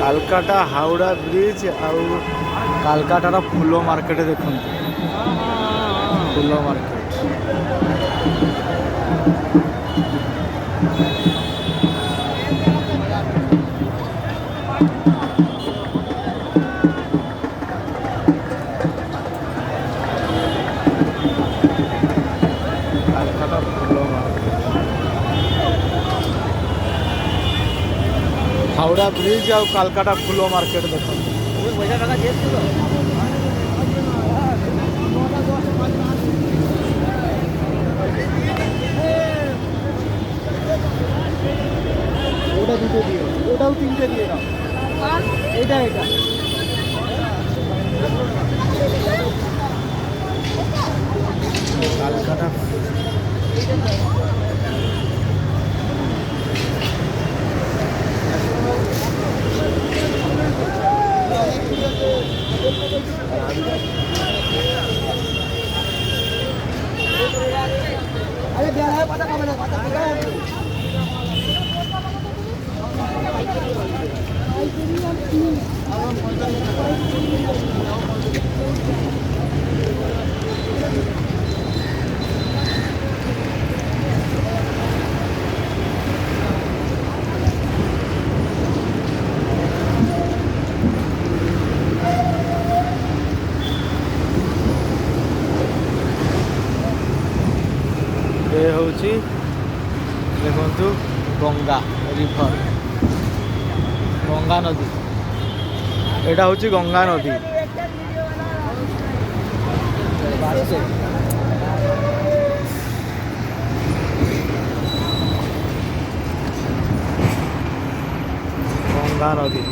Calcutta Howrah bridge ଆଉ କାଲକାଟାର ଫୁଲ market ଦେଖନ୍ତୁ। ଫୁଲ market Calcutta ଫୁଲ market Howrah bridge ଆଉ କାଲକାଟା ଫୁଲ ମାର୍କେଟ ଦେଖନ୍ତୁ। ওটা দুটো দিয়ে ওটাও তিনটে দিয়ে দাও। এটা এটা কালকাটা अरे दे रहा है पता कब है पता दिखा है ये होची देखंतु गंगा रिवर गंगा नदी एटा होची गंगा नदी गंगा नदी